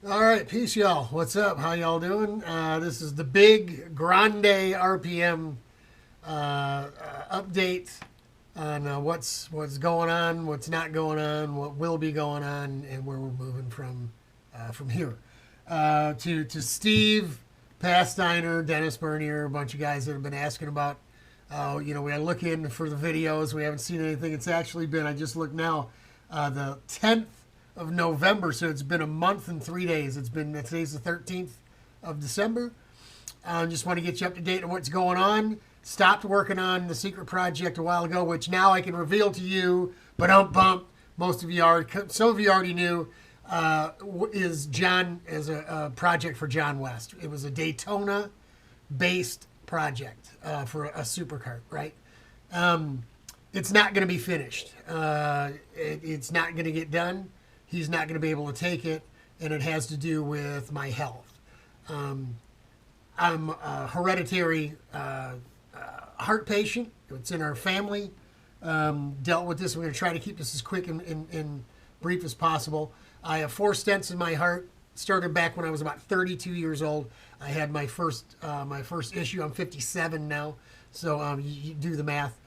All right, peace, y'all. What's up? How y'all doing? This is the big Grande RPM update on what's going on, what's not going on, what will be going on, and where we're moving from here. To Steve, Pasteiner, Dennis Bernier, a bunch of guys that have been asking about. We look in for the videos. We haven't seen anything. It's actually been. I just looked now, the 10th of November, so it's been a month and 3 days. Today's the 13th of December. Just want to get you up to date on what's going on. Stopped working on the secret project a while ago, which now I can reveal to you. But don't bump. Some of you already knew. Is John as a project for John West? It was a Daytona-based project for a supercart, right? It's not going to be finished. It's not going to get done. He's not going to be able to take it, and it has to do with my health. I'm a hereditary heart patient. It's in our family. Dealt with this. We're going to try to keep this as quick and brief as possible. I have 4 stents in my heart. Started back when I was about 32 years old. I had my first issue. I'm 57 now, so you do the math.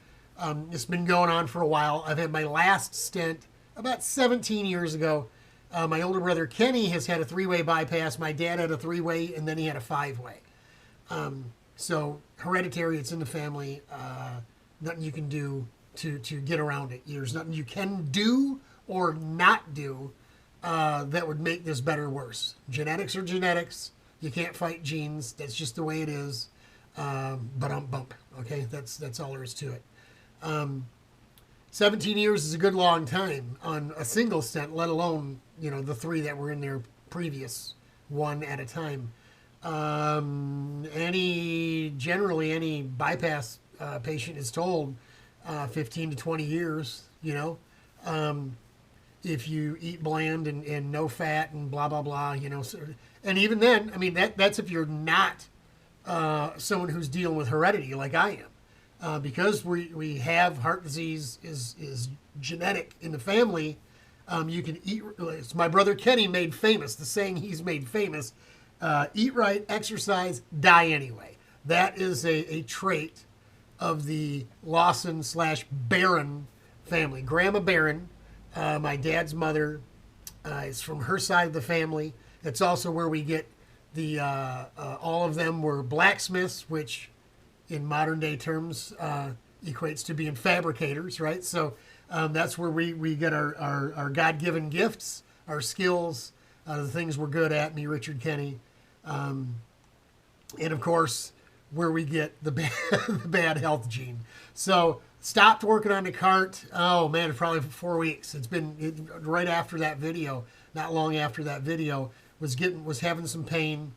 It's been going on for a while. I've had my last stent about 17 years ago. My older brother Kenny has had a 3-way bypass. My dad had a 3-way, and then he had a 5-way. So hereditary, it's in the family. Nothing you can do to get around it. There's nothing you can do or not do that would make this better or worse. Genetics are genetics. You can't fight genes. That's just the way it is. Bump. Okay, that's all there is to it. 17 years is a good long time on a single stent, let alone, the 3 that were in there previous, one at a time. Generally any bypass patient is told 15 to 20 years, if you eat bland and no fat and blah, blah, blah, and even then, I mean, that's if you're not someone who's dealing with heredity like I am. Because we have heart disease is genetic in the family, you can eat. It's my brother Kenny made famous, the saying he's made famous, eat right, exercise, die anyway. That is a trait of the Lawson/Barron family. Grandma Barron, my dad's mother, is from her side of the family. That's also where we get the, all of them were blacksmiths, which in modern day terms equates to being fabricators, right? So that's where we get our God-given gifts, our skills, the things we're good at, me, Richard, Kenny. And of course, where we get the bad health gene. So stopped working on the cart. Oh man, probably for 4 weeks. It's been right after that video, not long after that video, was having some pain.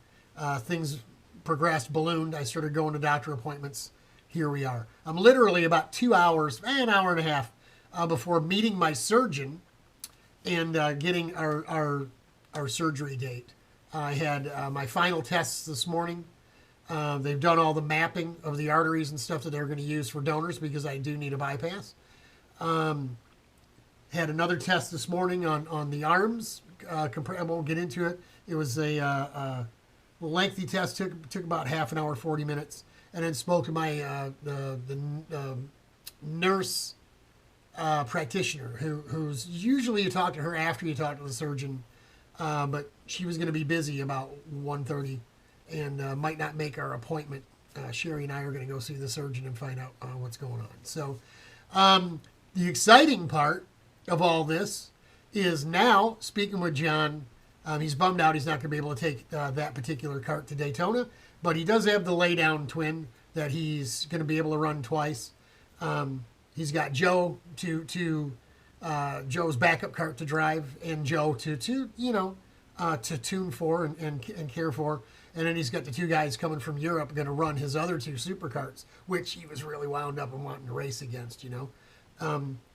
Things progressed, ballooned. I started going to doctor appointments. Here we are. I'm literally about 2 hours, an hour and a half before meeting my surgeon and getting our surgery date. I had my final tests this morning. They've done all the mapping of the arteries and stuff that they're going to use for donors because I do need a bypass. Had another test this morning on the arms. I won't get into it. It was a lengthy test, took about half an hour, 40 minutes, and then spoke to my the nurse practitioner who's usually you talk to her after you talk to the surgeon, but she was going to be busy about 1:30 and might not make our appointment. Sherry and I are going to go see the surgeon and find out what's going on. So the exciting part of all this is now speaking with John. He's bummed out he's not going to be able to take that particular cart to Daytona, but he does have the laydown twin that he's going to be able to run twice. He's got Joe to Joe's backup cart to drive, and Joe to tune for and care for, and then he's got the 2 guys coming from Europe going to run his other 2 supercarts, which he was really wound up and wanting to race against,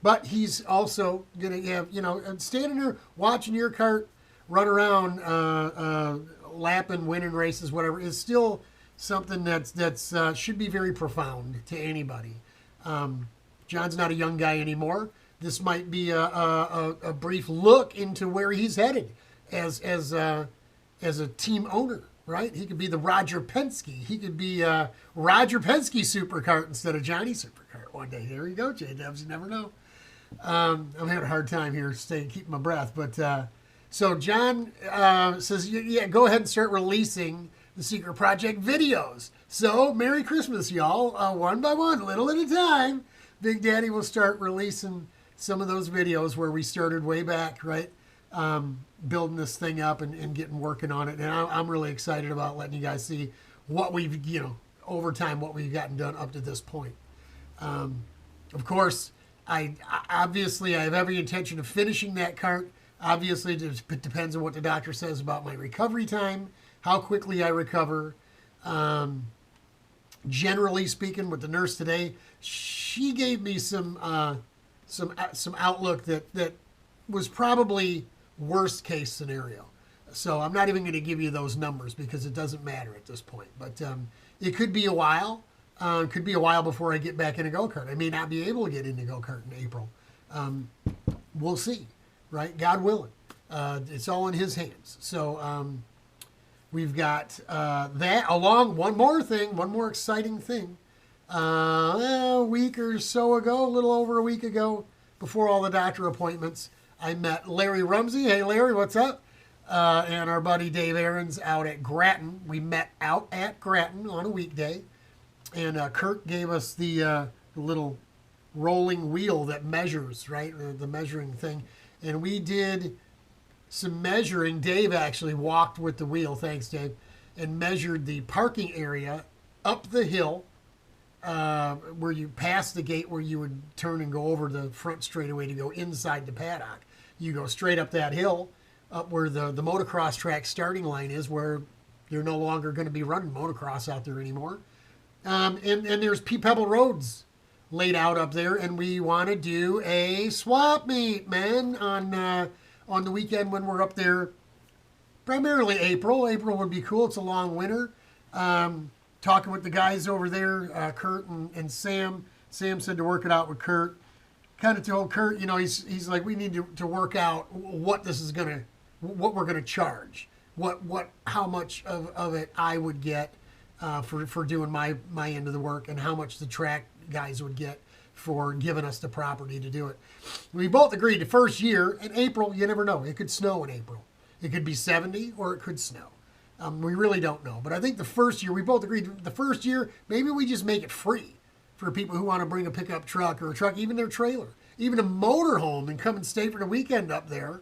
But he's also going to have standing there watching your cart run around, lapping, winning races, whatever, is still something that's should be very profound to anybody. John's not a young guy anymore. This might be a brief look into where he's headed as as a team owner, right? He could be the Roger Penske. He could be Roger Penske Supercart instead of Johnny Supercart one day. There you go, J-Dubs. You never know. I'm having a hard time here keeping my breath. But so John says, yeah, go ahead and start releasing the Secret Project videos. So Merry Christmas, y'all. One by one, little at a time. Big Daddy will start releasing some of those videos where we started way back, right? Building this thing up and getting working on it. And I'm really excited about letting you guys see what we've, over time, what we've gotten done up to this point. Of course, I obviously have every intention of finishing that cart. Obviously, it depends on what the doctor says about my recovery time, how quickly I recover. Generally speaking, with the nurse today, she gave me some outlook that was probably worst case scenario. So I'm not even going to give you those numbers because it doesn't matter at this point. But it could be a while. It could be a while before I get back in a go-kart. I may not be able to get into go-kart in April. We'll see, right? God willing. It's all in his hands. So we've got that along one more exciting thing. A week or so ago, a little over a week ago, before all the doctor appointments, I met Larry Rumsey. Hey, Larry, what's up? And our buddy Dave Aarons out at Grattan. We met out at Grattan on a weekday. And Kurt gave us the little rolling wheel that measures, right? The measuring thing. And we did some measuring. Dave actually walked with the wheel, thanks, Dave, and measured the parking area up the hill where you pass the gate where you would turn and go over the front straightaway to go inside the paddock. You go straight up that hill, up where the motocross track starting line is, where you're no longer going to be running motocross out there anymore. And there's Pebble Roads laid out up there, and we want to do a swap meet, man, on the weekend when we're up there. Primarily April. April would be cool. It's a long winter. Talking with the guys over there, Kurt and Sam. Sam said to work it out with Kurt. Kind of told Kurt, he's like, we need to work out what we're gonna charge, how much of it I would get for doing my end of the work, and how much the track guys would get for giving us the property to do it. We both agreed the first year in April, you never know. It could snow in April. It could be 70 or it could snow. We really don't know. But I think the first year, we both agreed the first year, maybe we just make it free for people who want to bring a pickup truck or a truck, even their trailer, even a motorhome, and come and stay for the weekend up there.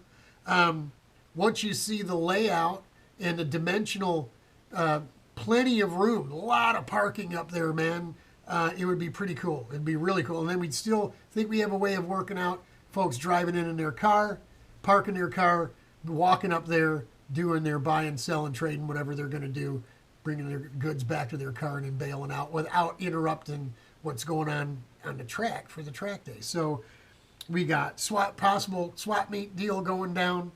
Once you see the layout and the dimensional, plenty of room, a lot of parking up there, man. It would be pretty cool. It'd be really cool. And then we'd still think we have a way of working out folks driving in their car, parking their car, walking up there, doing their buying, selling, trading, whatever they're going to do, bringing their goods back to their car and then bailing out without interrupting what's going on the track for the track day. So we got possible swap meet deal going down.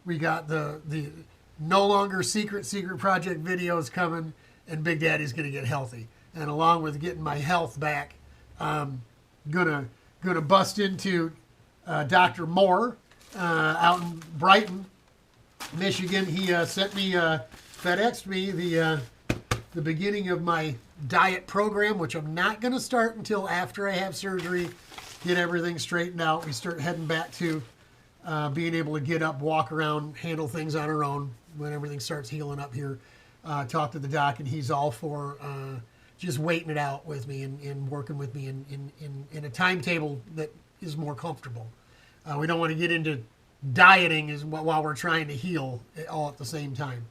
We got the no longer secret project videos coming, and Big Daddy's going to get healthy. And along with getting my health back, gonna bust into Dr. Moore out in Brighton, Michigan. He sent me, FedExed me the beginning of my diet program, which I'm not going to start until after I have surgery, get everything straightened out. We start heading back to being able to get up, walk around, handle things on our own when everything starts healing up here. Talk to the doc, and he's all for just waiting it out with me and working with me in a timetable that is more comfortable. We don't want to get into dieting while we're trying to heal all at the same time.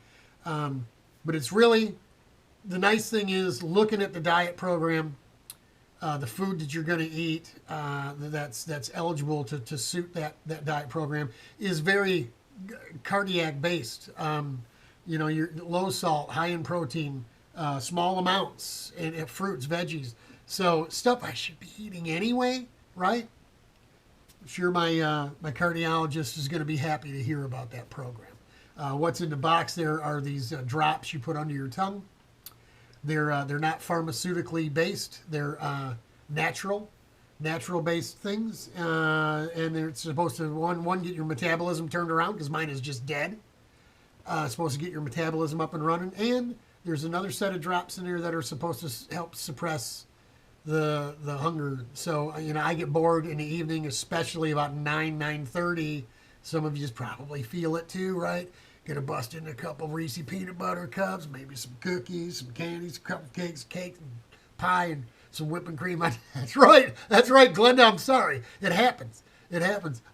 But it's really, the nice thing is looking at the diet program, the food that you're going to eat that's eligible to suit that diet program is very cardiac based. You're low salt, high in protein, small amounts, and fruits, veggies. So stuff I should be eating anyway, right? I'm sure my cardiologist is going to be happy to hear about that program. What's in the box there are these drops you put under your tongue. They're not pharmaceutically based. They're natural based things, and they're supposed to one get your metabolism turned around, because mine is just dead. supposed to get your metabolism up and running. And there's another set of drops in there that are supposed to help suppress the hunger. So, I get bored in the evening, especially about 9:30. Some of you probably feel it too, right? Gonna bust in a couple of Reese peanut butter cups, maybe some cookies, some candies, a couple of cake, and pie, and some whipping cream. That's right, Glenda, I'm sorry. It happens.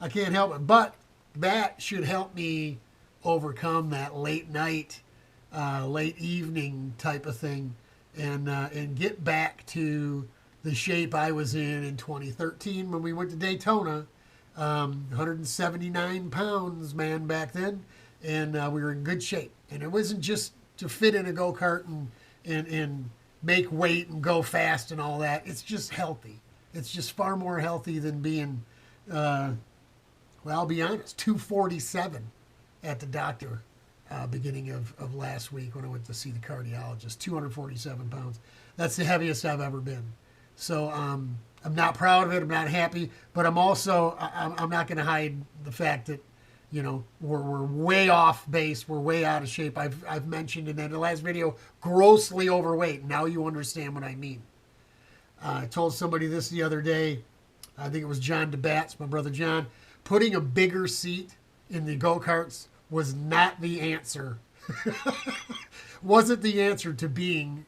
I can't help it. But that should help me overcome that late night, late evening type of thing, and get back to the shape I was in 2013 when we went to Daytona. 179 pounds, man, back then, and we were in good shape. And it wasn't just to fit in a go-kart and make weight and go fast and all that. It's just healthy. It's just far more healthy than being, well, I'll be honest, 247 at the doctor beginning of last week when I went to see the cardiologist. 247 pounds. That's the heaviest I've ever been. So I'm not proud of it. I'm not happy, but I'm also I'm not going to hide the fact that we're way off base. We're way out of shape. I've mentioned in the last video, grossly overweight. Now you understand what I mean. I told somebody this the other day. I think it was John DeBatts, my brother John. Putting a bigger seat in the go-karts was not the answer. Wasn't the answer to being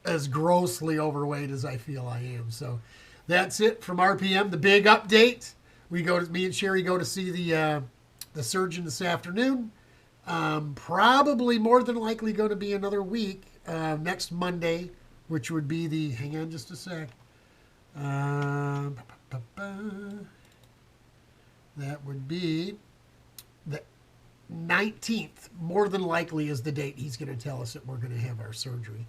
as grossly overweight as I feel I am. So that's it from RPM. The big update. Me and Sherry go to see the surgeon this afternoon. Probably more than likely going to be another week. Next Monday, which would be hang on just a sec. That would be the 19th. More than likely is the date he's going to tell us that we're going to have our surgery.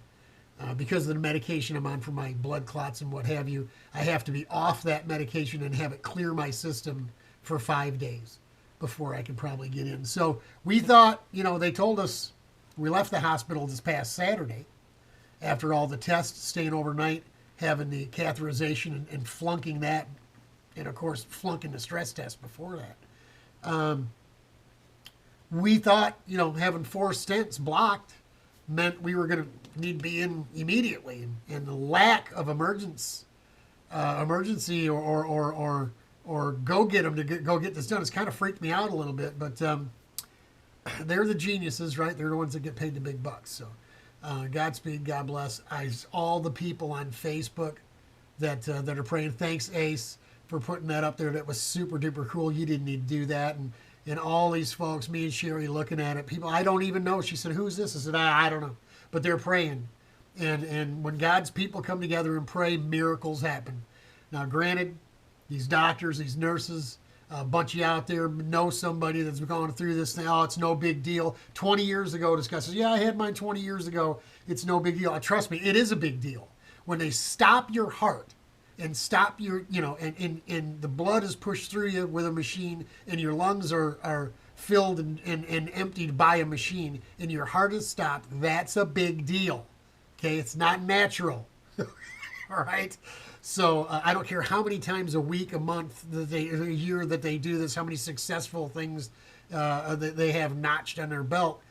Because of the medication I'm on for my blood clots and what have you, I have to be off that medication and have it clear my system for 5 days before I can probably get in. So we thought, they told us, we left the hospital this past Saturday after all the tests, staying overnight, having the catheterization and flunking that, and of course flunking the stress test before that. We thought, having 4 stents blocked meant we were going to need to be in immediately, and the lack of emergency or go get them to go get this done has kind of freaked me out a little bit. But they're the geniuses, right? They're the ones that get paid the big bucks. So Godspeed, God bless. All the people on Facebook that are praying. Thanks, Ace, for putting that up there. That was super duper cool. You didn't need to do that. And all these folks, me and Sherry looking at it, people I don't even know. She said, "Who's this?" I said, I don't know. But they're praying. And when God's people come together and pray, miracles happen. Now, granted, these doctors, these nurses, a bunch of you out there know somebody that's going through this thing. Oh, it's no big deal. 20 years ago, discusses, yeah, I had mine 20 years ago. It's no big deal. Trust me, it is a big deal. When they stop your heart and stop your, and the blood is pushed through you with a machine and your lungs are filled and emptied by a machine and your heart is stopped, that's a big deal. Okay, it's not natural. All right? So I don't care how many times a week, a month, a year that they do this, how many successful things that they have notched on their belt.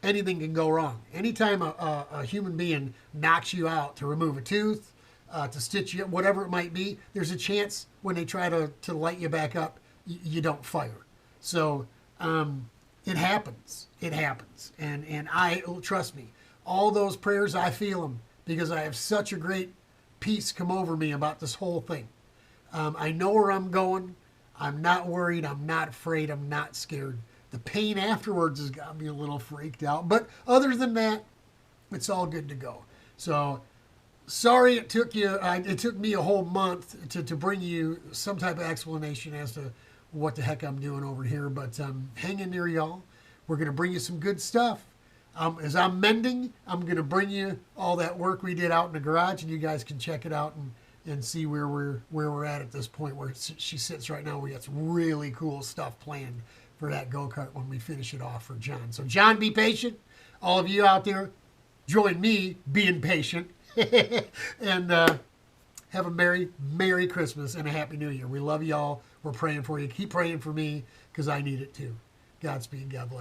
Anything can go wrong. Anytime a human being knocks you out to remove a tooth, to stitch you up, whatever it might be, there's a chance when they try to light you back up, you don't fire. So it happens. It happens. And trust me, all those prayers, I feel them because I have such a great peace come over me about this whole thing. I know where I'm going. I'm not worried. I'm not afraid. I'm not scared. The pain afterwards has got me a little freaked out. But other than that, it's all good to go. So sorry it took you. It took me a whole month to bring you some type of explanation as to what the heck I'm doing over here. But hang in there, y'all. We're going to bring you some good stuff. As I'm mending, I'm going to bring you all that work we did out in the garage, and you guys can check it out and see where we're at this point where she sits right now. We got some really cool stuff planned for that go-kart when we finish it off for John. So John, be patient. All of you out there, join me being patient. And have a Merry Christmas and a Happy New Year. We love y'all. We're praying for you. Keep praying for me because I need it too. Godspeed. God bless.